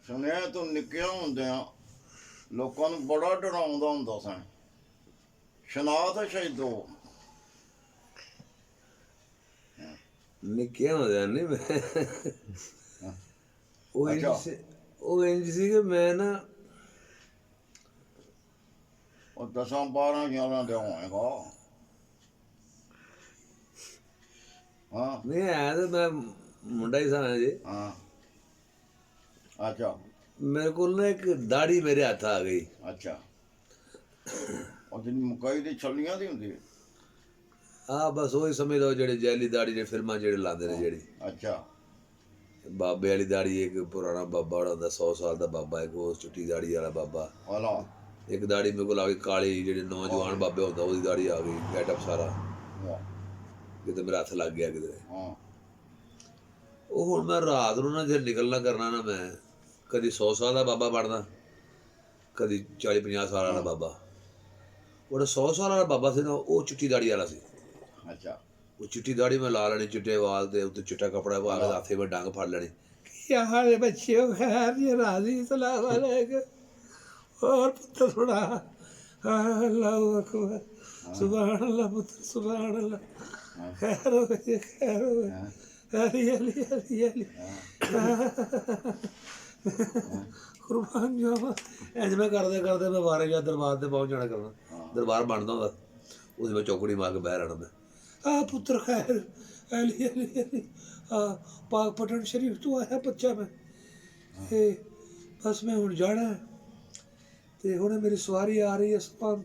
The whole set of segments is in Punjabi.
ਸੁਣਿਆ ਤੂੰ ਨਿੱਕਿਆ ਹੁੰਦਿਆਂ ਲੋਕਾਂ ਨੂੰ ਬੜਾ ਡਰਾਉਂਦਾ ਹੁੰਦਾ ਸਨ। ਸੁਣਾ ਤਾਂ ਸ਼ਹੀਦੋ। ਨਿੱਕਿਆ ਹੁੰਦਿਆਂ ਨਹੀਂ ਮੈਂ ਅੱਛਾ ਉਹ ਇੰਝ ਸੀ ਕਿ ਮੈਂ ਨਾ ਉਹ 10-12 ਦੇ ਹੋਏਗਾ। ਹਾਂ ਨਹੀਂ ਹੈ ਤਾਂ ਮੈਂ ਮੁੰਡਾ ਹੀ ਸਾਂ ਜੀ। ਹਾਂ ਅੱਛਾ ਮੇਰੇ ਕੋਲ ਨਾ ਇੱਕ ਦਾੜੀ ਮੇਰੇ ਹੱਥ ਆ ਗਈ। ਅੱਛਾ ਉਹ ਜਿਹੜੀ ਮਕਈ ਦੀ ਛੱਲੀਆਂ ਦੀ ਹੁੰਦੀ। ਆ ਬਸ ਉਹੀ ਸਮਝ ਲਓ ਜਿਹੜੇ ਜੈਲੀ ਦਾੜੀ ਨੇ ਫਿਲਮਾਂ ਜਿਹੜੇ ਲਾਉਂਦੇ ਨੇ ਜਿਹੜੀ ਅੱਛਾ ਬਾਬੇ ਵਾਲੀ ਦਾੜੀ। ਇੱਕ ਪੁਰਾਣਾ ਬਾਬਾ ਜਿਹੜਾ ਹੁੰਦਾ 100 ਸਾਲ ਦਾ ਬਾਬਾ, ਇੱਕ ਉਹ ਚਿੱਟੀ ਦਾੜੀ ਵਾਲਾ ਬਾਬਾ। ਵਾਲਾ ਇੱਕ ਦਾੜੀ ਮੇਰੇ ਕੋਲ ਆ ਗਈ ਕਾਲੀ, ਜਿਹੜੇ ਨੌਜਵਾਨ ਬਾਬੇ ਹੁੰਦਾ ਉਹਦੀ ਦਾੜੀ ਆ ਗਈ। ਗੈਟਅਪ ਸਾਰਾ ਕਿਤੇ ਮੇਰਾ ਹੱਥ ਲੱਗ ਗਿਆ ਕਿਤੇ। ਹਾਂ ਉਹ ਹੁਣ ਮੈਂ ਰਾਤ ਨੂੰ ਨਾ ਜੇ ਨਿਕਲਣਾ ਕਰਨਾ ਨਾ, ਮੈਂ ਕਦੀ 100 ਸਾਲ ਦਾ ਬਾਬਾ ਬਣਦਾ, ਕਦੀ 40-50 ਸਾਲ ਵਾਲਾ ਬਾਬਾ। ਉਹਦਾ 100 ਸਾਲ ਵਾਲਾ ਬਾਬਾ ਸੀ ਨਾ, ਉਹ ਚਿੱਟੀ ਦਾੜੀ ਵਾਲਾ ਸੀ। ਅੱਛਾ ਉਹ ਚਿੱਟੀ ਦਾੜੀ ਮੈਂ ਲਾ ਲੈਣੀ, ਚਿੱਟੇ ਵਾਲ ਤੇ ਉੱਤੇ ਚਿੱਟਾ ਕੱਪੜਾ ਪਾ ਕੇ ਹੱਥੇ ਮੈਂ ਡੰਗ ਫੜ ਲੈਣੀ। क्या हाल है बच्चे खैर ये राजी सलाम अलैकुम और पुत्र थोड़ा अल्लाह अकबर सुभान अल्लाह पुत्र सुभान अल्लाह खैर हो गई खैर हो गई अली अली अली अली कुर्बान जावा। ਇੰਝ ਮੈਂ ਕਰਦੇ ਕਰਦੇ ਮੈਂ ਵਾਰੇ ਜਾਂ ਦਰਬਾਰ ਤੇ ਪਹੁੰਚ ਜਾਣਾ ਕਰਨਾ। ਦਰਬਾਰ ਬਣਦਾ ਹੁੰਦਾ, ਉਹਦੇ ਵਿੱਚ ਚੌਕੜੀ ਮਾਰ ਕੇ ਬਹਿ ਰਹਿਣਾ ਮੈਂ। आ पुत्र खैर अली अली अली पाक पटन शरीफ तो आया बच्चा मैं ते बस मैं हुण जाना है ते हुणे मेरी सवारी आ रही है आसमान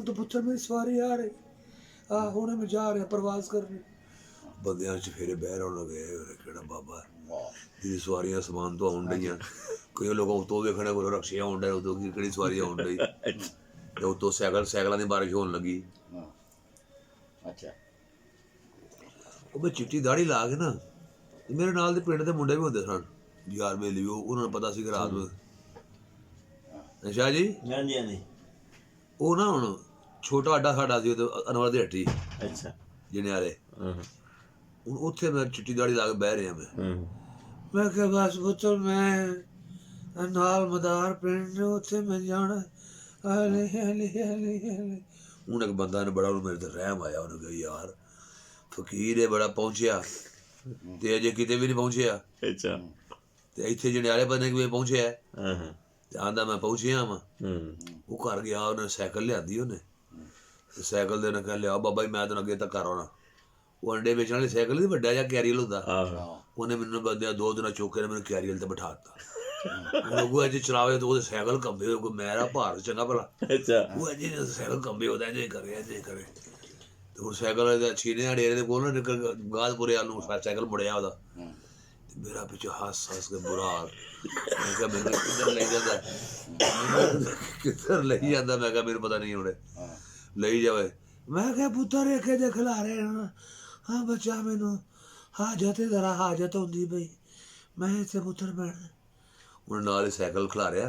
तो पुत्र मेरी सवारी आ रही हुणे मैं जा रहा प्रवास करने। ਬੰਦਿਆਂ 'ਚ ਫੇਰੇ ਬਹਿ ਰਹਾ ਗਏ ਕਿਹੜਾ ਬਾਬਾ ਜਿਹਦੀ ਸਵਾਰੀਆਂ ਸਮਾਨ ਤੋਂ ਆਉਣ ਡਈਆਂ। ਕਈ ਲੋਕਾਂ ਉੱਤੋਂ ਵੇਖਣਾ ਕੋਈ ਰਕਸ਼ੀਆਂ ਆਉਣ ਡਿਆ, ਉਦੋਂ ਕਿਹੜੀ ਸਵਾਰੀ ਆਉਣ ਡਈ, ਤੇ ਉੱਤੋਂ ਸਾਈਕਲਾਂ ਦੀ ਬਾਰਿਸ਼ ਹੋਣ ਲੱਗੀ। ਅੱਛਾ ਉਹ ਮੈਂ ਚਿੱਟੀ ਦਾੜੀ ਲਾ ਕੇ ਨਾ, ਤੇ ਮੇਰੇ ਨਾਲ ਦੇ ਪਿੰਡ ਦੇ ਮੁੰਡੇ ਵੀ ਹੁੰਦੇ ਸਨ ਯਾਰ ਬੇਲੀ। ਉਹਨਾਂ ਨੂੰ ਪਤਾ ਸੀ ਕਿ ਰਾਤ ਨੂੰ ਅੱਛਾ ਜੀ ਹਾਂਜੀ ਹਾਂਜੀ ਉਹ ਨਾ ਹੁਣ ਛੋਟਾ ਅੱਡਾ ਸਾਡਾ ਸੀ ਅਨਵਰ ਦੀ ਹੱਟੀ ਅੱਛਾ ਜਿਹਨੇ ਵਾਲੇ। ਹੁਣ ਉੱਥੇ ਮੈਂ ਚਿੱਟੀ ਦਾੜੀ ਲਾ ਕੇ ਬਹਿ ਰਿਹਾ मैं क्या बस पुत्र मैं नाल मदार पिंड ने उत्थे मैं जाना अली अली अली अली। ਹੁਣ ਇੱਕ ਬੰਦਾ ਨੇ ਬੜਾ ਉਹਨੂੰ ਮੇਰੇ ਤੇ ਰਹਿਮ ਆਇਆ। ਉਹਨੇ ਕਿਹਾ ਯਾਰ ਫਕੀਰ ਇਹ ਬੜਾ ਪਹੁੰਚਿਆ ਤੇ ਅਜੇ ਕਿਤੇ ਵੀ ਨਹੀਂ ਪਹੁੰਚਿਆ, ਅੱਛਾ ਤੇ ਇੱਥੇ ਜੰਡਿਆਲੇ ਬੰਨੇ ਕਿਵੇਂ ਪਹੁੰਚਿਆ? ਹਾਂ ਤੇ ਆਂਦਾ ਮੈਂ ਪਹੁੰਚਿਆ ਵਾਂ। ਉਹ ਘਰ ਗਿਆ, ਉਹਨੇ ਸਾਈਕਲ ਲਿਆਂਦੀ ਉਹਨੇ, ਤੇ ਸਾਈਕਲ ਦੇ ਉਹਨੇ ਕਿਹਾ ਲਿਆ ਬਾਬਾ ਜੀ ਮੈਂ ਤੈਨੂੰ ਅੱਗੇ ਤੱਕ ਘਰ ਆਉਣਾ। ਉਹ ਅੰਡੇ ਵੇਚਣ ਵਾਲੀ ਸਾਈਕਲ ਨਹੀਂ, ਵੱਡਾ ਜਿਹਾ ਕੈਰੀਅਲ ਹੁੰਦਾ। ਉਹਨੇ ਮੈਨੂੰ ਬੰਦਿਆਂ 2 ਦਿਨਾਂ ਚੌਕੇ ਨੇ ਮੈਨੂੰ ਕੈਰੀਅਲ ਤੇ ਬਿਠਾ ਦਿੱਤਾ। ਉਹ ਅੱਜ ਚਲਾਵੇ ਤੇ ਉਹਦੇ ਸਾਈਕਲ ਕੰਬੇ, ਮੇਰਾ ਭਾਰ ਚੰਗਾ ਭਲਾ। ਅੱਛਾ ਉਹ ਅਜੇ ਸਾਈਕਲ ਕੰਬੇ ਉਹਦਾ ਇੰਝ ਕਰੇ ਇੰਝ ਕਰੇ। ਤੇ ਹੁਣ ਸਾਈਕਲ ਦਾ ਛੀਨੇ ਡੇਰੇ ਦੇ ਕੋਲ ਨਾ ਗਾਜ਼ਪੁਰੇ ਵੱਲ ਨੂੰ ਸਾਈਕਲ ਮੁੜਿਆ ਉਹਦਾ, ਤੇ ਮੇਰਾ ਪਿੱਛੇ ਹੱਸ ਕੇ ਬੁਰਾ ਹਾਲ। ਮੈਂ ਕਿਹਾ ਮੈਨੂੰ ਕਿੱਧਰ ਲੈ ਜਾਂਦਾ, ਕਿੱਧਰ ਲਈ ਜਾਂਦਾ। ਮੈਂ ਕਿਹਾ ਮੈਨੂੰ ਪਤਾ ਨਹੀਂ ਹੁਣੇ ਲਈ ਜਾਵੇ। मैं क्या पुत्र एक देख ला रहे हैं हाँ बच्चा मैनू हाजत जरा हाजत होंगी बई मैं इतने पुत्र बैठना। ਹੁਣ ਨਾਲ ਹੀ ਸਾਈਕਲ ਖਿਲਾਰਿਆ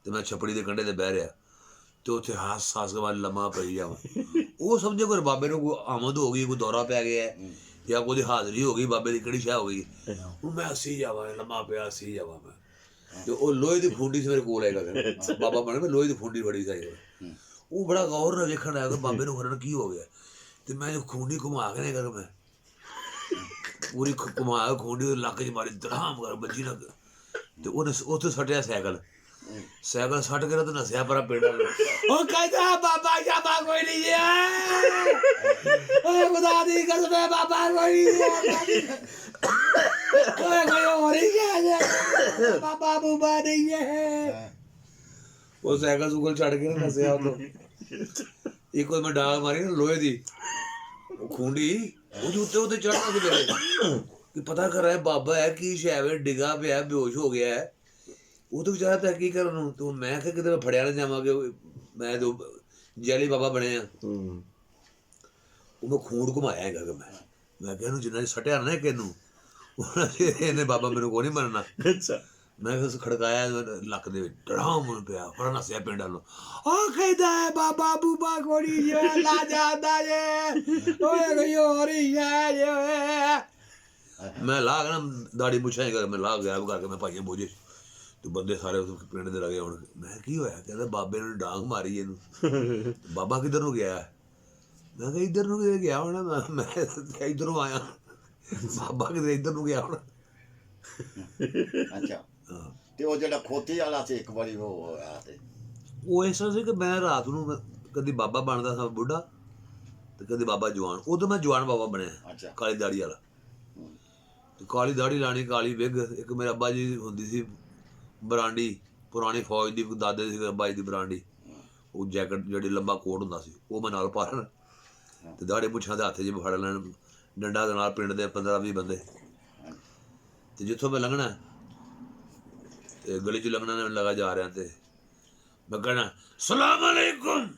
ਤੇ ਮੈਂ ਛਪੜੀ ਦੇ ਕੰਢੇ ਤੇ ਬਹਿ ਰਿਹਾ, ਤੇ ਉੱਥੇ ਹੱਸ ਕੇ ਬਾਅਦ ਲੰਮਾ ਪਈ ਜਾਵਾਂ। ਉਹ ਸਮਝੇ ਕੋਈ ਬਾਬੇ ਨੂੰ ਕੋਈ ਆਮਦ ਹੋ ਗਈ, ਕੋਈ ਦੌਰਾ ਪੈ ਗਿਆ, ਜਾਂ ਕੋਈ ਹਾਜ਼ਰੀ ਹੋ ਗਈ, ਬਾਬੇ ਦੀ ਕਿਹੜੀ ਸ਼ਾਹ ਹੋ ਗਈ। ਹੁਣ ਮੈਂ ਹੱਸੀ ਜਾਵਾਂ, ਲੰਮਾ ਪਿਆ ਹੱਸੀ ਜਾਵਾਂ ਮੈਂ। ਤੇ ਉਹ ਲੋਹੇ ਦੀ ਫੁੰਡੀ ਸੀ ਮੇਰੇ ਕੋਲ ਹੈਗਾ, ਬਾਬਾ ਬਣੇ ਮੈਂ ਲੋਹੇ ਦੀ ਫੁੰਡੀ ਫੜੀ ਸਾਈ। ਉਹ ਬੜਾ ਗੌਰ ਨਾਲ ਵੇਖਣ ਆਇਆ ਕਿ ਬਾਬੇ ਨੂੰ ਖਰਨ ਕੀ ਹੋ ਗਿਆ। ਤੇ ਮੈਂ ਜੋ ਖੁੰਡੀ ਘੁਮਾ ਕੇ ਨਾ ਮੈਂ ਪੂਰੀ ਘੁਮਾ ਕੇ ਖੁੰਡੀ ਉਹਦੇ ਲੱਕ 'ਚ ਮਾਰੀ, ਧੜਾਮ ਕਰ ਵੱਜੀ ਲੱਗ। ਤੇ ਉਹਨੇ ਉੱਥੇ ਸੱਟਿਆ ਸਾਈਕਲ ਸੱਟ ਕੇ ਤੇ ਨੱਸਿਆ ਪਰਾਂ ਪਿੰਡ ਵੱਲ। ਉਹ ਕਹਿੰਦਾ ਬਾਬਾ ਸ਼ਾਬਾ ਕੋਈ ਨਹੀਂ ਹੈ ਓਏ ਖੁਦਾ ਦੀ ਕਸਮ ਹੈ ਬਾਬਾ ਕੋਈ ਨਹੀਂ ਹੈ ਓਏ ਕੋਈ ਹੋਰ ਹੀ ਹੈ ਬਾਬਾ ਬੂਬਾ ਨਹੀਂ ਹੈ। ਉਹ ਸਾਈਕਲ ਸੂਕਲ ਛੱਡ ਕੇ ਨਾ ਨੱਸਿਆ ਉਦੋਂ। ਇੱਕ ਵਾਰ ਮੈਂ ਡਾਂਗ ਮਾਰੀ ਨਾ ਲੋਹੇ ਦੀ, ਉਹ ਖੁੰਡੀ ਉਹਦੇ ਉੱਤੇ ਉਹਦੇ ਚੜ੍ਹਨਾ ਕਿ ਮੇਰੇ ਕਿ ਪਤਾ ਕਰ ਰਿਹਾ ਬਾਬਾ ਹੈ ਕੀ ਸ਼ਾਇਦ ਡਿੱਗਾ ਪਿਆ, ਬੇਹੋਸ਼ ਹੋ ਗਿਆ ਹੈ। ਉਹ ਤਾਂ ਵਿਚਾਰਾ ਤਾਂ ਕੀ ਕਰਨ ਨੂੰ। ਤੂੰ ਮੈਂ ਕਿਹਾ ਕਿਤੇ ਮੈਂ ਫੜਿਆ ਨਾ ਜਾਵਾਂਗੇ, ਮੈਂ ਤਾਂ ਜੈਲੀ ਬਾਬਾ ਬਣਿਆ। ਉਹ ਮੈਂ ਖੂਨ ਘੁਮਾਇਆ ਹੈਗਾ ਕਿ ਮੈਂ ਕਿਹਾ ਇਹਨੂੰ ਜਿੰਨਾ ਸੱਟਿਆ ਨਾ ਕਿਹਨੂੰ ਇਹਨੇ ਬਾਬਾ ਮੈਨੂੰ ਕੋਈ ਨਹੀਂ ਮੰਨਣਾ। ਅੱਛਾ ਮੈਂ ਕਿਹਾ ਖੜਕਾਇਆ ਲੱਕ ਦੇ ਵਿੱਚ, ਡਰਾਮ ਪਿਆ ਫੜਾ ਨੱਸਿਆ ਪਿੰਡ ਵੱਲੋਂ। ਉਹ ਕਹਿੰਦਾ ਹੈ ਬਾਬਾ ਬੂਬਾ ਕੋਈ ਨਹੀਂ ਹੈ ਲਾ ਜਾਂਦਾ ਜੇ ਓਏ ਕੋਈ ਹੋਰ ਹੀ ਹੈ ਜੇ ਮੈਂ ਲਾ ਕੇ ਨਾ ਦਾੜੀ ਪੁੱਛਾਂ ਕਰ ਮੈਂ ਲਾ ਗਾਇਬ ਕਰਕੇ ਮੈਂ ਭਾਈਏ ਬੋਝੇ ਤੇ ਬੰਦੇ ਸਾਰੇ ਉਸ ਪਿੰਡ ਦੇ ਲਗੇ ਹੁਣ ਮੈਂ ਕੀ ਹੋਇਆ ਕਹਿੰਦਾ ਬਾਬੇ ਨੇ ਡਾਂਗ ਮਾਰੀ ਇਹਨੂੰ ਬਾਬਾ ਕਿੱਧਰ ਨੂੰ ਗਿਆ ਮੈਂ ਕਿਹਾ ਇੱਧਰ ਨੂੰ ਕਿਤੇ ਗਿਆ ਹੋਣਾ ਮੈਂ ਇੱਧਰੋਂ ਆਇਆ ਬਾਬਾ ਕਿਤੇ ਇੱਧਰ ਨੂੰ ਗਿਆ ਹੋਣਾ ਅੱਛਾ ਤੇ ਉਹ ਜਿਹੜਾ ਖੋਤੀ ਵਾਲਾ ਸੀ ਇੱਕ ਵਾਰੀ ਉਹ ਹੋਇਆ ਤੇ ਉਹ ਇਸ ਤਰ੍ਹਾਂ ਸੀ ਕਿ ਮੈਂ ਰਾਤ ਨੂੰ ਕਦੀ ਬਾਬਾ ਬਣਦਾ ਸਾਂ ਬੁੱਢਾ ਤੇ ਕਦੀ ਬਾਬਾ ਜਵਾਨ ਉਦੋਂ ਮੈਂ ਜਵਾਨ ਬਾਬਾ ਬਣਿਆ ਅੱਛਾ ਕਾਲੀ ਦਾੜੀ ਵਾਲਾ ਹੂੰ, ਤੇ ਕਾਲੀ ਦਾੜੀ ਲਾਣੀ ਕਾਲੀ ਵਿਗ ਇੱਕ ਮੇਰੇ ਅੱਬਾ ਜੀ ਹੁੰਦੀ ਸੀ ਬਰਾਂਡੀ ਪੁਰਾਣੀ ਫੌਜ ਦੀ ਦਾਦੇ ਸੀ ਅੱਬਾ ਜੀ ਦੀ ਬਰਾਂਡੀ ਉਹ ਜੈਕਟ ਜਿਹੜੀ ਲੰਬਾ ਕੋਟ ਹੁੰਦਾ ਸੀ ਉਹ ਮੈਂ ਨਾਲ ਪਾ ਲੈਣਾ ਤੇ ਦਾੜੀ ਪੁੱਛਾਂ ਦੇ ਹੱਥ 'ਚ ਫੜ ਲੈਣ ਡੰਡਾ ਦੇ ਨਾਲ ਪਿੰਡ ਦੇ 15-20 ਬੰਦੇ ਤੇ ਜਿੱਥੋਂ ਮੈਂ ਲੰਘਣਾ ਤੇ ਗਲੀ 'ਚ ਲੰਘਣਾ ਲਗਾ ਜਾ ਰਿਹਾ ਤੇ ਮੈਂ ਕਹਿਣਾ ਸਲਾਮ ਅਲੈਕੁਮ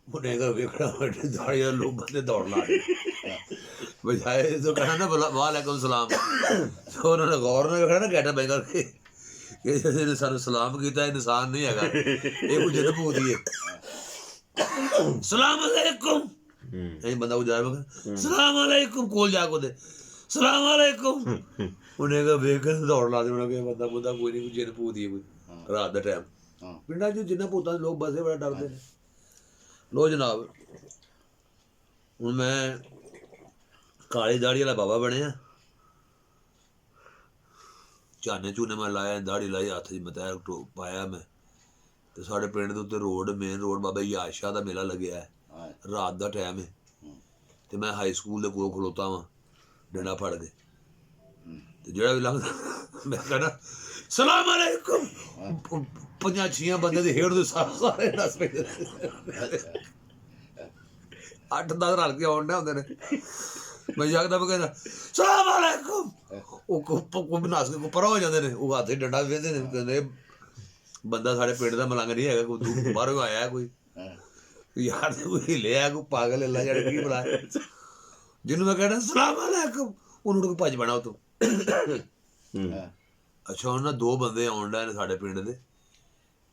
ਉਹਨੇ ਕਹਾ ਵੇਖਣਾ ਦਾੜੀ ਵਾਲੇ ਲੋਕ ਬੰਦੇ ਦੌੜ ਲਾ ਦੇ ਬਜਾਏ ਤੋਂ ਕਹਿਣਾ ਨਾ ਵਾਲੇਕੁਮ ਸਲਾਮ ਉਹਨਾਂ ਨੇ ਗੌਰ ਨਾਲ ਵੇਖਣਾ ਨਾ ਗੈਟਾ ਬੈ ਕਰਕੇ ਕਿ ਜਿਹਨੇ ਸਾਨੂੰ ਸਲਾਮ ਕੀਤਾ ਇਨਸਾਨ ਨਹੀਂ ਹੈਗਾ ਇਹ ਕੋਈ ਜਨ ਭੂਤੀ ਹੈ ਸਲਾਮ ਅਲੈਕੁਮ ਇਹ ਬੰਦਾ ਉਹ ਜਾ ਸਲਾਮ ਅਲੈਕੁਮ ਕੋਲ ਜਾ ਕੇ ਉਹਦੇ ਸਲਾਮ ਅਲੈਕੁਮ ਉਹਨੇ ਕਹਾ ਵੇਖ ਦੌੜ ਲਾ ਦੇ ਉਹਨਾਂ ਕਿ ਬੰਦਾ ਕੋਈ ਨਹੀਂ ਕੋਈ ਜਨ ਭੂਤੀ ਹੈ ਕੋਈ ਰਾਤ ਦਾ ਟਾਈਮ ਪਿੰਡਾਂ 'ਚ ਜਿੰਨਾ ਭੂਤਾਂ ਦੇ ਲੋਕ ਬਸੇ ਬੜਾ ਡਰਦੇ ਨੇ ਲੋ ਜਨਾਬ ਹੁਣ ਮੈਂ ਕਾਲੀ ਦਾੜੀ ਵਾਲਾ ਬਾਬਾ ਬਣਿਆ ਝਾਨੇ ਝੂਨੇ ਮੈਂ ਲਾਇਆ ਦਾੜੀ ਲਾਈ ਹੱਥ 'ਚ ਮਤੈਰ ਪਾਇਆ ਮੈਂ ਤੇ ਸਾਡੇ ਪਿੰਡ ਦੇ ਉੱਤੇ ਰੋਡ ਮੇਨ ਰੋਡ ਬਾਬਾ ਯਾਦ ਸ਼ਾਹ ਦਾ ਮੇਲਾ ਲੱਗਿਆ ਹੈ ਰਾਤ ਦਾ ਟਾਈਮ ਹੈ ਤੇ ਮੈਂ ਹਾਈ ਸਕੂਲ ਦੇ ਕੋਲ ਖਲੋਤਾ ਵਾਂ ਡੰਡਾ ਫੜ ਕੇ ਤੇ ਜਿਹੜਾ ਵੀ ਲੰਘਦਾ ਮੈਂ ਕਹਿੰਦਾ ਸਲਾਮ ਅਲੈਕੁਮ 5-6 ਬੰਦੇ ਦੇ ਹੇਠ ਦੇ ਸਾਰੇ ਨੱਸ ਪਏ 8-10 ਰਲ ਕੇ ਆਉਣ ਡੇ ਹੁੰਦੇ ਨੇ ਮੈਂ ਜਗਦਾ ਮੈਂ ਕਹਿੰਦਾ ਸਲਾਮ ਅਲੈਕੁਮ ਉਹ ਕੋ ਨੱਸ ਕੇ ਪਰਾਂ ਹੋ ਜਾਂਦੇ ਨੇ ਉਹ ਹੱਥ ਡੰਡਾ ਵੇਂਦੇ ਨੇ ਕਹਿੰਦੇ ਬੰਦਾ ਸਾਡੇ ਪਿੰਡ ਦਾ ਮਲੰਗ ਨਹੀਂ ਹੈਗਾ ਕੋਈ ਦੂਰ ਬਾਹਰੋਂ ਆਇਆ ਕੋਈ ਯਾਰ ਕੋਈ ਹਿੱਲਿਆ ਕੋਈ ਪਾਗਲ ਹਿੱਲਾ ਜਿਹੜਾ ਕੀ ਬੁਲਾਇਆ ਜਿਹਨੂੰ ਮੈਂ ਕਹਿੰਦਾ ਸਲਾਮ ਅਲੈਕੁਮ ਉਹਨੂੰ ਕੋਈ ਭੱਜ ਪੈਣਾ ਉਹ ਤੋਂ ਅੱਛਾ ਉਹਨਾਂ 2 ਬੰਦੇ ਆਉਣ ਡੇ ਨੇ ਸਾਡੇ ਪਿੰਡ ਦੇ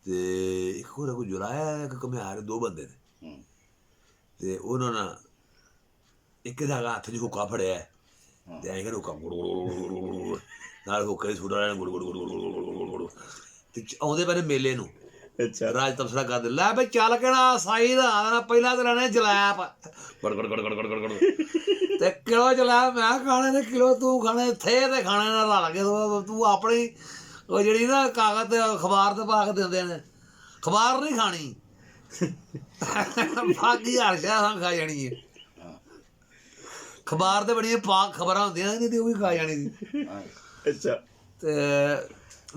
ਤੇ ਇੱਕ ਹੋਰ ਕੋਈ ਜੁਲਾਇਆ ਇੱਕ ਘੁਮਿਆਰ 2 ਬੰਦੇ ਨੇ ਤੇ ਉਹਨਾਂ ਨੇ ਇੱਕ ਦਾ ਹੱਥ 'ਚ ਹੁੱਕਾ ਫੜਿਆ ਤੇ ਐਂ ਕਿ ਹੁੱਕਾ ਨਾਲ ਹੁੱਕੇ ਛੁੱਟ ਰਿਹਾ ਗੁੜ ਤੇ ਆਉਂਦੇ ਪਏ ਨੇ ਮੇਲੇ ਨੂੰ ਅੱਛਾ ਰਾਜ ਤਬਸਰਾ ਕਰਦੇ ਲੈ ਬਈ ਚੱਲ ਕਿਹੜਾ ਸਾਈ ਦਾ ਪਹਿਲਾਂ ਤਾਂ ਲੈਣੇ ਜਲੈਪ ਗੜ ਤੇ ਕਿਲੋ ਜਲੈਪ ਮੈਂ ਖਾਣੇ ਨੇ ਕਿਲੋ ਤੂੰ ਖਾਣੇ ਥੇ ਤੇ ਖਾਣੇ ਨਾਲ ਰਲ ਕੇ ਤੂੰ ਆਪਣੀ ਉਹ ਜਿਹੜੀ ਨਾ ਕਾਗਜ਼ ਤੇ ਅਖਬਾਰ ਤੇ ਪਾ ਕੇ ਦਿੰਦੇ ਨੇ ਅਖਬਾਰ ਨਹੀਂ ਖਾਣੀ ਬਾਕੀ ਹਰ ਸ਼ਾਹ ਖਾ ਜਾਣੀ ਹੈ ਅਖਬਾਰ ਤੇ ਬੜੀਆਂ ਪਾਕ ਖਬਰਾਂ ਹੁੰਦੀਆਂ ਨੇ ਤੇ ਉਹ ਵੀ ਖਾ ਜਾਣੀ ਸੀ ਅੱਛਾ ਤੇ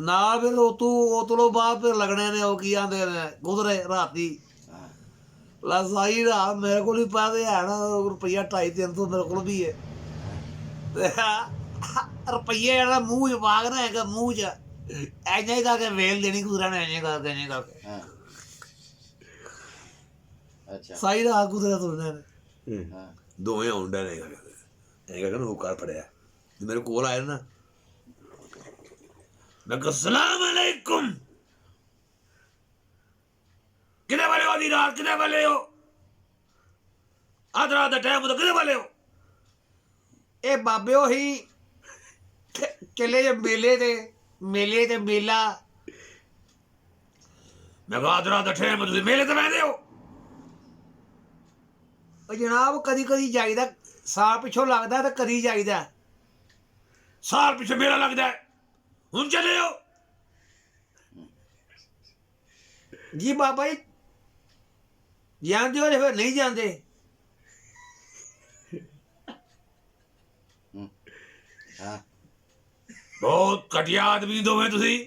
ਨਾਲ ਫਿਰ ਉਹ ਤੋਂ ਬਾਅਦ ਫਿਰ ਲੱਗਣੇ ਨੇ ਉਹ ਕੀ ਆਂਦੇ ਨੇ ਗੁਜ਼ਰੇ ਰਾਤੀ ਲਸਾਈ ਰਾਤ ਮੇਰੇ ਕੋਲ ਵੀ ਪੈਸੇ ਹੈ ਨਾ ਰੁਪਈਆ 250-300 ਮੇਰੇ ਕੋਲ ਵੀ ਹੈ ਤੇ ਰੁਪਈਏ ਜਿਹੜਾ ਮੂੰਹ 'ਚ ਪਾ ਕੇ ਨਾ ਹੈਗਾ ਮੂੰਹ 'ਚ ਐਂ ਹੀ ਕਰਕੇ ਵੇਲ ਦੇਣੀ ਗੁਜ਼ਰਾਂ ਨੇ ਐਂ ਕਰਕੇ ਅੱਛਾ ਸਾਈ ਰਾਤ ਗੁਜ਼ਰਿਆ ਤੁਰਨੇ ਨੇ ਹਾਂ ਦੋਵੇਂ ਆਉਂਦੇ ਨੇ ਐਂ ਕਰਕੇ ਨਾ ਹੁੱਕਾ ਫੜਿਆ ਮੇਰੇ ਕੋਲ ਆਏ ਨਾ मैं कहा सलाम अलैकुम कितने वाले हो दीदार कितने वाले हो आध रात का टाइम तो कितने वाले हो ए बाबे ही चले जे मेले ते मेला मैं कहा आध रात का टाइम तुम मेले ते बहते हो जनाब कदी कदी जाईदा साल पिछों लगता तो कदी जाईदा साल पिछे मेला लगता है ਹੁਣ ਚਲੇ ਹੋ ਜੀ ਬਾਬਾ ਜੀ ਜਾਂਦੇ ਹੋ ਫਿਰ ਨਹੀਂ ਜਾਂਦੇ ਹਾਂ ਬਹੁਤ ਘਟੀਆ ਆਦਮੀ ਦੋਵੇਂ ਤੁਸੀਂ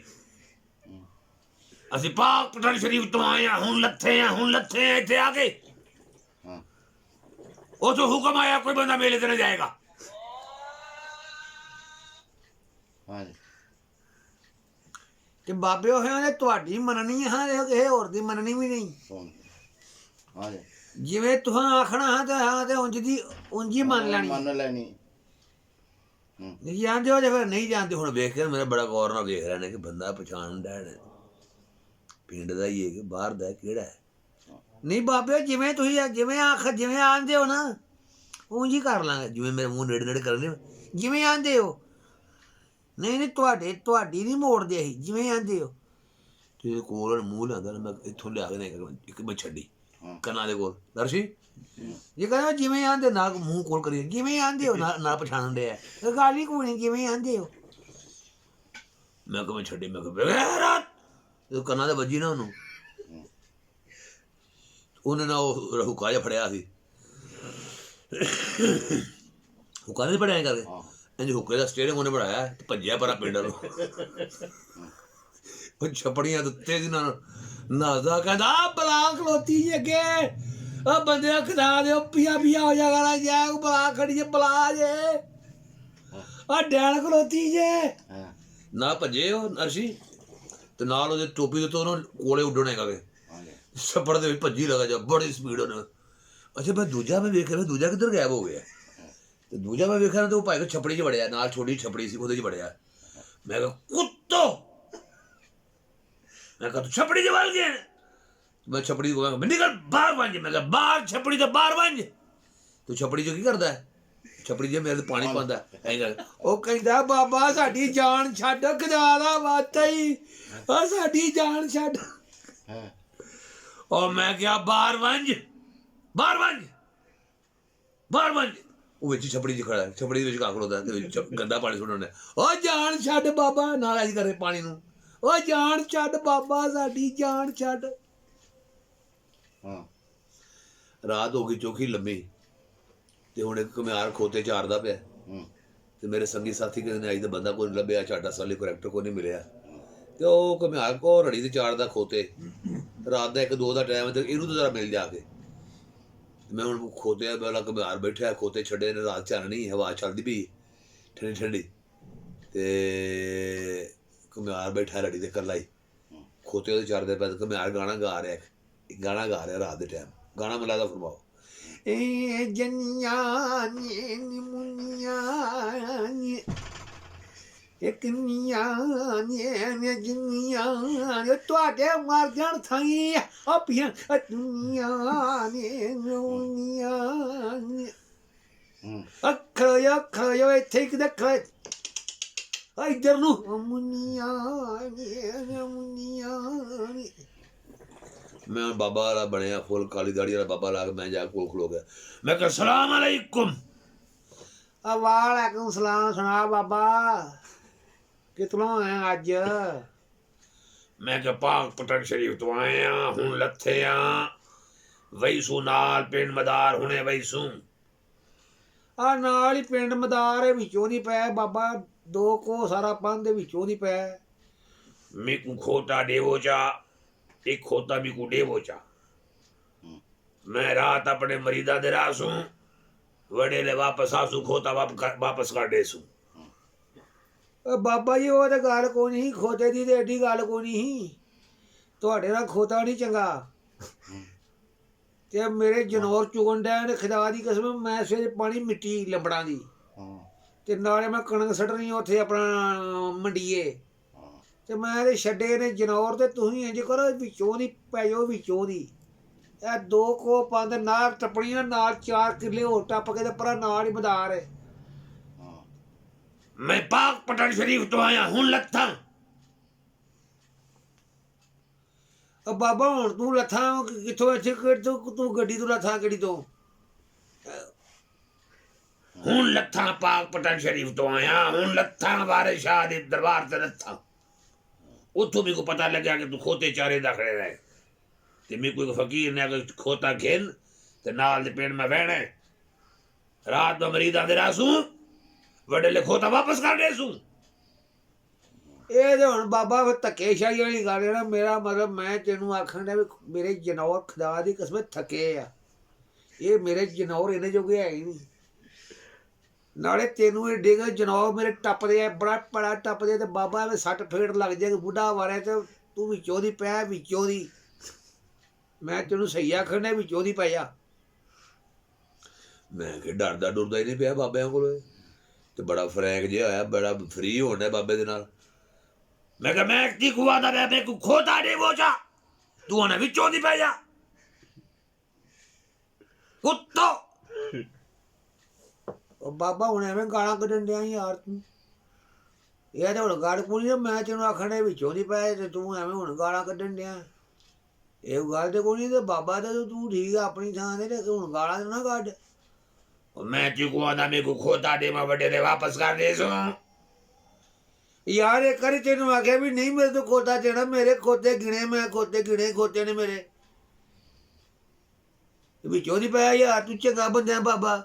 ਅਸੀਂ ਪਾਕ ਪਟਨ ਸ਼ਰੀਫ ਤੋਂ ਆਏ ਹਾਂ ਹੁਣ ਲੱਥੇ ਆ ਇੱਥੇ ਆ ਕੇ ਹਾਂ ਉਹ ਤੋਂ ਹੁਕਮ ਆਇਆ ਕੋਈ ਬੰਦਾ ਮੇਲੇ ਤੇ ਨਾ ਜਾਏਗਾ ਹਾਂ ਤੇ ਬਾਬੇ ਹੋਇਆ ਨੇ ਤੁਹਾਡੀ ਮੰਨਣੀ ਹੈ ਇਹ ਹੋਰ ਦੀ ਮੰਨਣੀ ਵੀ ਨਹੀਂ ਸੁਣ ਹਾਂ ਜਿਵੇਂ ਤੁਸੀਂ ਆਖਣਾ ਹਾਂ ਤੇ ਉਂਝ ਹੀ ਮੰਨ ਲੈਣੀ ਮੰਨ ਲੈਣੀ ਨਹੀਂ ਜਾਂਦੇ ਹੋ ਜੇ ਫਿਰ ਨਹੀਂ ਜਾਂਦੇ ਹੁਣ ਵੇਖ ਕੇ ਮੇਰਾ ਬੜਾ ਗੌਰ ਨਾਲ ਵੇਖ ਰਹੇ ਨੇ ਕਿ ਬੰਦਾ ਪਛਾਣਦਾ ਹੈ ਪਿੰਡ ਦਾ ਹੀ ਹੈ ਕਿ ਬਾਹਰ ਦਾ ਕਿਹੜਾ ਹੈ ਨਹੀਂ ਬਾਬੇ ਜਿਵੇਂ ਤੁਸੀਂ ਜਿਵੇਂ ਆਂਦੇ ਹੋ ਨਾ ਉਂਝ ਹੀ ਕਰ ਲਾਂਗੇ ਜਿਵੇਂ ਮੇਰੇ ਮੂੰਹ ਨੇੜੇ ਕਰਨੇ ਜਿਵੇਂ ਆਂਦੇ ਹੋ। ਨਹੀਂ ਨਹੀਂ ਤੁਹਾਡੀ ਨਹੀਂ ਮੋੜਦੇ ਅਸੀਂ, ਜਿਵੇਂ ਆਂਦੇ ਹੋ। ਤੇ ਕੋਲ ਮੂੰਹ ਲਿਆਂਦਾ, ਮੈਂ ਇੱਥੋਂ ਲਿਆ ਕੇ ਇੱਕ ਮੈਂ ਛੱਡੀ ਕੰਨਾਂ ਦੇ ਕੋਲ। ਦਰਸ਼ੀ ਜੇ ਕਹਿੰਦਾ ਜਿਵੇਂ ਆਂਦੇ ਨਾ ਮੂੰਹ ਕੋਲ ਕਰੀਏ, ਜਿਵੇਂ ਆਂਦੇ ਹੋ ਨਾ ਪਛਾਣਨ ਡਿਆ, ਗੱਲ ਹੀ ਕੋਈ ਨਹੀਂ, ਜਿਵੇਂ ਆਂਦੇ ਹੋ। ਮੈਂ ਕਿਹਾ ਮੈਂ ਛੱਡੀ, ਮੈਂ ਕਿਹਾ ਜਦੋਂ ਕੰਨਾਂ ਦੇ ਵੱਜੀ ਨਾ ਉਹਨੇ ਨਾ ਉਹ ਹੁੱਕਾ ਜਿਹਾ ਫੜਿਆ ਸੀ, ਹੁੱਕਾ ਨਹੀਂ ਫੜਿਆ ਕਰਕੇ ਇੰਝ ਹੁੱਕੇ ਦਾ ਸਟੇਰਿੰਗ ਉਹਨੇ ਬਣਾਇਆ ਤੇ ਭੱਜਿਆ ਪਰਾਂ ਪਿੰਡ ਨੂੰ। ਉਹ ਛਪੜੀਆਂ ਦਿੱਤੇ ਸੀ ਨਾਲ ਨੱਸਦਾ, ਕਹਿੰਦਾ ਬਲਾ ਖਲੋਤੀ ਜੀ ਅੱਗੇ, ਆ ਬੰਦੇ ਖਦਾ ਦਿਓ, ਪੀਆ ਹੋ ਜਾਗਾ ਜਾ ਬਲਾ ਖੜੀ ਜੇ, ਬਲਾ ਜੇ ਆ ਡੈਣ ਖਲੋਤੀ ਜੇ ਨਾ ਭੱਜੇ ਉਹ ਅਰਸ਼ੀ। ਤੇ ਨਾਲ ਉਹਦੇ ਟੋਪੀ ਦੇ ਤੋਂ ਉਹਨਾਂ ਕੋਲੇ ਉੱਡਣ ਹੈਗਾ ਵੇ, ਛੱਪੜ ਦੇ ਵਿੱਚ ਭੱਜੀ ਲਗਾ ਜਾ ਬੜੀ ਸਪੀਡ ਉਹਨੇ। ਅੱਛਾ ਮੈਂ ਦੂਜਾ ਵੇਖਿਆ, ਦੂਜਾ ਕਿੱਧਰ ਗਾਇਬ ਹੋ ਗਿਆ। ਤੇ ਦੂਜਾ ਮੈਂ ਵੇਖਿਆ ਤੇ ਉਹ ਭਾਈ ਛੱਪੜੀ 'ਚ ਵੜਿਆ, ਨਾਲ ਛੋਟੀ ਛੱਪੜੀ ਸੀ ਉਹਦੇ 'ਚ ਵੜਿਆ। ਮੈਂ ਕਿਹਾ ਕੁੱਤੋ, ਮੈਂ ਕਿਹਾ ਤੂੰ ਛੱਪੜੀ 'ਚ ਵੜ ਗਿਆ। ਮੈਂ ਛੱਪੜੀ को निकल बाहर बन। मैं कहा बाहर छपड़ी तो बाहर बन। तू छपड़ी चो की करदा है? छपड़ी जे मेरे पानी पांदा है। ओ कहंदा बाबा साडी जान छड्ड, खदा दा वास्ता ही आ साडी जान छड्ड। और मैं क्या बाहर बन, बाहर बन, बाहर बन। ਉਹ ਵਿੱਚ ਛਪੜੀ 'ਚ ਖੜਾ ਹੈ, ਛਪੜੀ ਦੇ ਵਿੱਚ ਕਾ ਖੜੋਦਾ ਤੇ ਵਿੱਚ ਗੰਦਾ ਪਾਣੀ ਸੁੱਟਣਾ। ਓ ਜਾਨ ਛੱਡ ਬਾਬਾ, ਨਾਰਾਜ਼ ਕਰੇ ਪਾਣੀ ਨੂੰ। ਓ ਜਾਨ ਛੱਡ ਬਾਬਾ, ਸਾਡੀ ਜਾਨ ਛੱਡ। ਰਾਤ ਹੋ ਗਈ ਚੌਖੀ ਲੰਮੀ, ਤੇ ਹੁਣ ਇੱਕ ਘੁਮਿਆਰ ਖੋਤੇ ਚਾਰਦਾ ਪਿਆ। ਤੇ ਮੇਰੇ ਸੰਗੀ ਸਾਥੀ ਕਿਸੇ ਨੇ ਅੱਜ ਤਾਂ ਬੰਦਾ ਕੋਈ ਲੱਭਿਆ, ਛਾਟਾ ਸਾਲੀ ਕਰੈਕਟਰ ਕੋਈ ਨਹੀਂ ਮਿਲਿਆ। ਤੇ ਉਹ ਘੁਮਿਆਰ ਕੋ ਰੜੀ ਤੇ ਚਾਰਦਾ ਖੋਤੇ, ਰਾਤ ਦਾ 1-2 ਦਾ ਟਾਈਮ, ਤੇ ਇਹਨੂੰ ਤਾਂ ਜ਼ਰਾ ਮਿਲ ਜਾ ਕੇ। ਮੈਂ ਹੁਣ ਖੋਤੇ ਵਾਲਾ ਘੁਮਿਆਰ ਬੈਠਿਆ, ਖੋਤੇ ਛੱਡੇ ਨੇ, ਰਾਤ ਚਾਨਣੀ, ਹਵਾ ਚੱਲਦੀ ਪਈ ਠੰਡੀ ਠੰਡੀ, ਤੇ ਘੁਮਿਆਰ ਬੈਠਾ ਰੜੀ ਤੇ ਇਕੱਲਾ ਹੀ, ਖੋਤੇ ਉਹਦੇ ਚਾਰਦੇ ਪਏ। ਘੁਮਿਆਰ ਗਾਣਾ ਗਾ ਰਿਹਾ ਰਾਤ ਦੇ ਟਾਈਮ। ਗਾਣਾ ਮੈਨੂੰ ਲੱਗਦਾ ਫਰਮਾਓ। ਏ ਜੰਨੀਆਂ ਨੀ ਮੁੰਨੀਆਂ ਨੀ, ਇੱਕ ਨੀਆਂ ਨੀ ਜੰਨੀਆਂ ਤੁਹਾਡੇ ਮਰ ਜਾਣ ਥਾਈ ਆਪੀਆਂ ਦੁਨੀਆਂ ਨੀ ਮੁੰਨੀਆਂ ਨੀ। ਅੱਖਾਂ ਇੱਥੇ ਕਿ ਦੇਖ ਇੱਧਰ ਨੂੰ, ਮੁੰਨੀਆਂ ਨੀ। ਮੈਂ ਬਾਬਾ ਵਾਲਾ ਬਣਿਆ, ਫੁੱਲ ਕਾਲੀ ਦਾੜੀ ਵਾਲਾ ਬਾਬਾ ਲਾ ਕੇ ਮੈਂ ਜਾ ਕੋਲ ਖਲੋ ਗਿਆ। ਮੈਂ ਕਿਹਾ ਸਲਾਮ ਅਲੈਕੁਮ। ਵਾਲੈਕੁਮ ਸਲਾਮ। ਸੁਣਾ ਬਾਬਾ, ਕਿਤੋਂ ਆਇਆ ਅੱਜ? ਮੈਂ ਕਿਹਾ ਪਾਕ ਪਟਨ ਸ਼ਰੀਫ ਤੋਂ ਆਏ ਆ, ਹੁਣ ਲੱਥੇ ਆ ਵੈਸੂ ਨਾਲ ਪਿੰਡ ਮਦਾਰ, ਹੁਣੇ ਵੈਸੂ ਆ ਨਾਲ ਹੀ ਪਿੰਡ ਮਦਾਰ ਵਿੱਚੋਂ ਨਹੀਂ ਪੈ ਬਾਬਾ, 2 ਕੋ ਸਾਰਾ ਪੰਨ ਦੇ ਵਿੱਚੋਂ ਨਹੀਂ ਪੈ। ਮੇਕੂ ਖੋਤਾ ਦੇਵੋ ਚਾ, एक खोता भी को डेवो चा। मैं रात अपने मरीदा दे रासू, वडेले वापस आसू, खोता वापस कर देसू। बाबा जी वो तो गल को नहीं, खोते दी तो एडी गल को नहीं, तुहाडे नाल खोता नहीं चंगा। ते मेरे जनौर चुगन डे ने, खुदा दी कसम, मैं सवेरे पानी मिट्टी लंबड़ा दी, ते नाले मैं कणक सटनी उत्थे अपना मंडीए, ਤੇ ਮੈਂ ਇਹਦੇ ਛੱਡੇ ਨੇ ਜਨੌਰ। ਤੇ ਤੁਸੀਂ ਇੰਝ ਕਰੋ, ਵਿੱਚੋਂ ਦੀ ਪੈ ਜਾਓ, ਵਿੱਚੋਂ ਦੀ ਇਹ 2 ਕੋ ਪੰਦ ਨਾਲ ਟੱਪਣੀਆਂ, ਨਾਲ 4 ਕਿੱਲੇ ਹੋਰ ਟੱਪ ਕੇ ਤੇ ਪਰਾਂ ਨਾਲ ਹੀ ਮਦਾਰ ਹੈ। ਮੈਂ ਪਾਕ ਪਟਨ ਸ਼ਰੀਫ ਤੋਂ ਆਇਆ, ਹੁਣ ਲੱਥਾਂ। ਬਾਬਾ ਹੁਣ ਤੂੰ ਲੱਥਾਂ ਕਿੱਥੋਂ? ਇੱਥੇ ਤੂੰ ਗੱਡੀ ਤੋਂ ਲੱਥਾਂ, ਕਿਹੜੀ ਤੋਂ? ਹੁਣ ਲੱਥਾਂ ਪਾਕ ਪਟਨ ਸ਼ਰੀਫ ਤੋਂ ਆਇਆ, ਹੁਣ ਲੱਥਾਂ ਵਾਰਿਸ ਸ਼ਾਹ ਦੇ ਦਰਬਾਰ ਤੇ ਲੱਥਾਂ। ਉੱਥੋਂ ਮੇਰੇ ਕੋ ਪਤਾ ਲੱਗਿਆ ਕਿ ਤੂੰ ਖੋਤੇ ਚਾਰੇ ਦਾ ਖੜੇ ਰਹੇ, ਤੇ ਮੇਰੇ ਕੋਈ ਫਕੀਰ ਨੇ ਅਗਰ ਖੋਤਾ ਖੇਲ ਤੇ ਨਾਲ ਦੇ ਪਿੰਡ ਮੈਂ ਬਹਿਣਾ, ਰਾਤ ਦਾ ਮਰੀਦਾਂ ਦੇ ਰਾਸੂ, ਵਡੇਲੇ ਖੋਤਾ ਵਾਪਸ ਕਰ ਦੇਸੂ। ਇਹ ਤੇ ਹੁਣ ਬਾਬਾ ਫਿਰ ਧੱਕੇਸ਼ਾਹੀ ਵਾਲੀ ਗੱਲ ਹੈ ਨਾ। ਮੇਰਾ ਮਤਲਬ ਮੈਂ ਤੈਨੂੰ ਆਖਣ ਡਿਆ ਵੀ ਮੇਰੇ ਜਨੌਰ ਖੁਦਾ ਦੀ ਕਸਮ ਥੱਕੇ ਆ, ਇਹ ਮੇਰੇ ਜਨੌਰ ਇਹਨੇ ਜੋਗੇ ਹੈ ਹੀ ਨਹੀਂ। ਨਾਲੇ ਤੈਨੂੰ ਇਹ ਡਿੱਗ ਜਨੌਰ ਮੇਰੇ ਟੱਪਦੇ ਆ, ਬੜਾ ਟੱਪਦੇ, ਤੇ ਬਾਬਾ ਐਵੇਂ ਸੱਟ ਫੇੜ ਲੱਗ ਜਾਏਗੀ ਬੁੱਢਾ ਵਾਰਿਆ, ਤੇ ਤੂੰ ਵਿੱਚੋਂ ਦੀ ਪੈ, ਵਿੱਚੋਂ ਦੀ। ਮੈਂ ਤੈਨੂੰ ਸਹੀ ਆਖਣ ਡਿਆ, ਵਿੱਚੋਂ ਦੀ ਪੈ ਜਾ। ਮੈਂ ਕਿ ਡਰਦਾ ਡੁਰਦਾ ਹੀ ਨਹੀਂ ਪਿਆ ਬਾਬਿਆਂ ਕੋਲ, ਤੇ ਬੜਾ ਫਰੈਂਕ ਜਿਹਾ ਹੋਇਆ, ਬੜਾ ਫਰੀ ਹੋਣ ਡਿਆ ਬਾਬੇ ਦੇ ਨਾਲ। ਮੈਂ ਕਿਹਾ ਮੈਂ ਕੀ ਖੁਆਦਾ ਪਿਆ, ਮੈਂ ਕੋ ਖੋਤਾ ਦੇ ਬੋਚਾ, ਤੂੰ ਉਹਨੇ ਵਿੱਚੋਂ ਦੀ ਪੈ ਜਾ ਕੁੱਤੋ। ਉਹ ਬਾਬਾ ਹੁਣ ਐਵੇਂ ਗਾਲਾਂ ਕੱਢਣ ਡਿਆ ਯਾਰ ਤੂੰ, ਇਹ ਤਾਂ ਹੁਣ ਗੜ ਪੂਰੀ ਆ, ਮੈਂ ਤੈਨੂੰ ਆਖਣੇ ਵਿੱਚੋਂ ਦੀ ਪਏ ਤੇ ਤੂੰ ਐਵੇਂ ਹੁਣ ਗਾਲਾਂ ਕੱਢਣ ਡਿਆ, ਇਹ ਗੱਲ ਤੇ ਕੋਈ ਨਹੀਂ। ਤੇ ਬਾਬਾ ਤੇ ਤੂੰ ਠੀਕ ਆ ਆਪਣੀ ਥਾਂ ਤੇ ਹੁਣ ਗਾਲਾਂ ਤੇ ਨਾ ਕੱਢ। मैं चीकू आंदा मेरे को खोता दे, मैं बड़े दे वापस कर दे सो। यार एक बारी तेन आख्या भी नहीं मेरे तो खोता देना, मेरे खोते गिने, मैं खोते गिने, खोते ने मेरे विचों दी पाया। यार तू चंगा बंदा बाबा,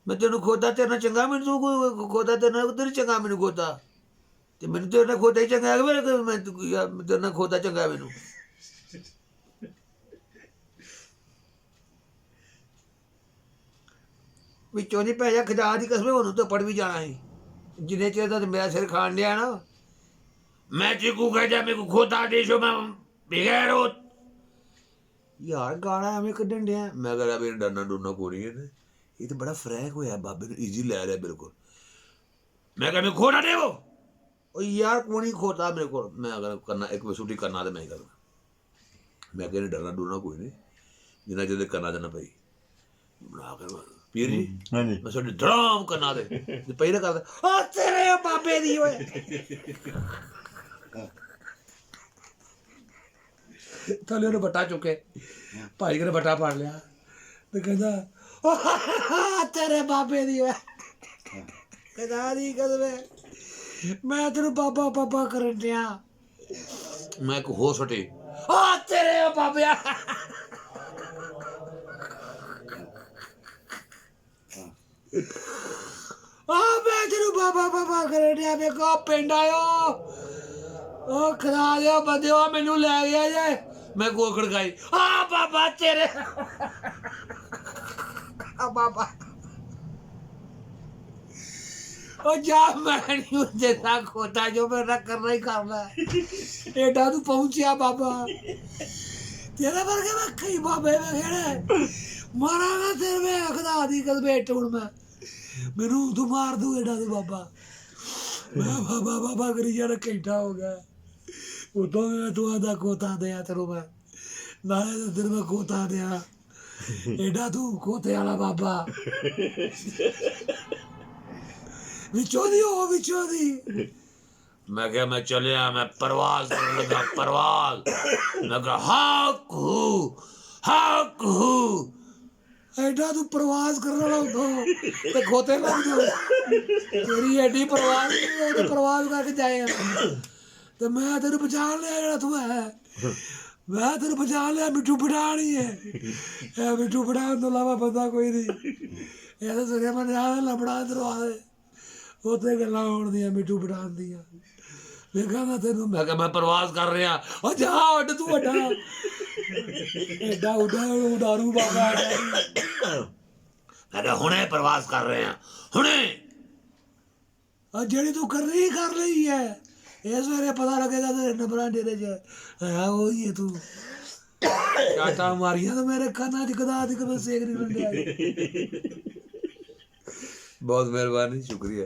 मैं तेन खोता तेरे चंगा, मैनू तू खोता तेरे उधर चंगा, मैनू खोता ते मैनू तेरे खोता ही चंगा, मैं तेरे खोता चंगा मैनू। ਵਿੱਚੋਂ ਦੀ ਪੈ ਜਾ ਖੁਦਾ ਦੀ ਕਸਮ, ਉਹਨੂੰ ਤਾਂ ਪੜ ਵੀ ਜਾਣਾ ਸੀ ਜਿੰਨੇ ਚਿਰ ਦਾ ਮੇਰਾ ਸਿਰ ਖਾਣ ਡਿਆ ਨਾ। मैं चीकू कहता मेरे को खोता दे सो, मैं बगैर हो। ਯਾਰ ਗਾਲਾਂ ਐਵੇਂ ਕੱਢਣ ਡਿਆ। मैं कह रहा डरना डरना कोई नहीं है, ਇਹ ਤਾਂ ਬੜਾ ਫਰੈਕ ਹੋਇਆ ਬਾਬੇ ਨੂੰ, ਈਜ਼ੀ ਲੈ ਰਿਹਾ ਬਿਲਕੁਲ। मैं कह मैं खोता दे वो। ਉਹ ਯਾਰ ਕੋਣੀ ਖੋਤਾ ਮੇਰੇ ਕੋਲ, मैं अगर करना एक छुट्टी करना तो मैं ही करना। मैं कह डरना डरना कोई नहीं, जिन्ना चेर करना देना भाई बना कर पीर जी। हाँ जी मैं थोड़ी धड़ाम करना दे ਪਹਿਲਾਂ ਕਰਦਾ ਆ ਤੇਰੇ ਬਾਬੇ ਦੀ ਓਏ ਥੱਲੇ ਉਹਨੇ ਬੱਟਾ ਚੁੱਕੇ, ਭਾਈ ਨੇ ਬੱਟਾ ਫੜ ਲਿਆ ਤੇ ਕਹਿੰਦਾ ਆ ਤੇਰੇ ਬਾਬੇ ਦੀ ਓਏ, ਕਹਿੰਦਾ ਦੀ ਕਦਵੇ ਮੈਂ ਤੈਨੂੰ ਬਾਬਾ ਬਾਬਾ ਕਰਨ ਡਿਆ। मैं एक हो सटे ਆ ਤੇਰੇ ਬਾਬਿਆ ਆ ਮੈਂ ਤੈਨੂੰ ਬਾਬਾ ਬਾਬਾ ਕਰਨ ਡਿਆ। ਵੇਖੋ ਪਿੰਡ ਆਇਓ, ਉਹ ਖੜਾ ਲਿਓ ਬੰਦਿਓ, ਮੈਨੂੰ ਲੈ ਗਿਆ ਜੇ। मैं गोल खड़काई ਆ ਬਾਬਾ ਤੇਰੇ ਆ ਬਾਬਾ ਉਹ ਜਾ ਮੈਂ ਨਹੀਂ ਦੇਦਾ ਖੋਤਾ ਜੋ ਮੇਰਾ ਕਰਨਾ ਹੀ ਕਰਨਾ ਏਡਾ ਤੂੰ ਪਹੁੰਚਿਆ ਬਾਬਾ, ਤੇਰੇ ਵਰਗੇ ਮੈਂ ਕਈ ਬਾਬੇ ਵੇਖੇ ਮਾਰਾਂਗਾ ਤੇਰੇ ਵੇ ਖੁਦਾ ਦੀ ਕਦ ਬੈਠ ਹੁਣ ਮੈਂ ਮੈਨੂੰ ਤੂੰ ਮਾਰ ਦੂ ਏਡਾ ਤੂੰ ਬਾਬਾ। ਮੈਂ ਬਾਬਾ ਬਾਬਾ ਕਰੀ ਜਾਣਾ ਘੰਟਾ ਹੋ ਗਿਆ, ਉਦੋਂ ਤੂੰ ਆਦਾ ਖੋਤਾ ਦਿਆ ਤੈਨੂੰ ਮੈਂ, ਨਾਲੇ ਤੈਨੂੰ ਮੈਂ ਖੋਤਾ ਦਿਆ ਏਡਾ ਤੂੰ ਖੋਤੇ ਵਾਲਾ ਬਾਬਾ। ਵਿੱਚੋਂ ਦੀ ਉਹ ਵਿੱਚੋਂ ਦੀ मैं क्या मैं चलिया, मैं परवाज करने लगा परवाज। मैं कहा हक हूँ। ਐਡਾ ਤੂੰ ਪ੍ਰਵਾਸ ਕਰਨ ਵਾਲਾ ਉਦੋਂ ਤੇ ਖੋਤੇ ਲੱਗ ਜਾਓ, ਤੇਰੀ ਐਡੀ ਪ੍ਰਵਾਸ ਨਹੀਂ, ਤੇ ਪ੍ਰਵਾਸ ਕਰਕੇ ਜਾਏ ਤੇ ਮੈਂ ਤੈਨੂੰ ਪਛਾਣ ਲਿਆ ਜਿਹੜਾ ਤੂੰ ਹੈ, ਮੈਂ ਤੈਨੂੰ ਪਛਾਣ ਲਿਆ, ਮਿੱਠੂ ਪਠਾਣ ਹੀ ਹੈ ਇਹ, ਮਿੱਠੂ ਪਠਾਣ ਤੋਂ ਇਲਾਵਾ ਬੰਦਾ ਕੋਈ ਨਹੀਂ। ਇਹ ਤਾਂ ਸਰੇ ਮੈਂ ਜਾਣਾ ਲਬੜਾ ਦਰਵਾਜ਼ੇ ਉੱਥੇ ਗੱਲਾਂ ਹੋਣ ਦੀਆਂ ਮਿੱਠੂ ਪਠਾਣ ਦੀਆਂ। ਵੇਖਾਂ ਮੈਂ ਤੈਨੂੰ, मैं क्या मैं परवाज कर रहा। ਉਹ ਜਾ ਉੱਡ ਤੂੰ ਵੱਡਾ ਐਡਾ ਉਡਾਰੂ ਬਾਬਾ। मैं क्या हुणे परवाज कर रहे हैं हुणे। ਆ ਜਿਹੜੀ ਤੂੰ ਕਰਨੀ ਹੀ ਕਰ ਲਈ ਹੈ, ਇਸ ਵੇਲੇ ਪਤਾ ਲੱਗੇਗਾ ਤੇਰੇ ਨੰਬਰਾਂ ਡੇਰੇ 'ਚ ਹੈ ਉਹੀ ਹੈ ਤੂੰ। ਚਾਟਾ ਮਾਰੀਆਂ ਤਾਂ ਮੇਰੇ ਕੰਨਾਂ 'ਚ ਕਦਾ ਦੀ ਕਦੇ ਸੇਕ ਨਹੀਂ ਲੰਡਿਆ। बहुत मेहरबानी शुक्रिया।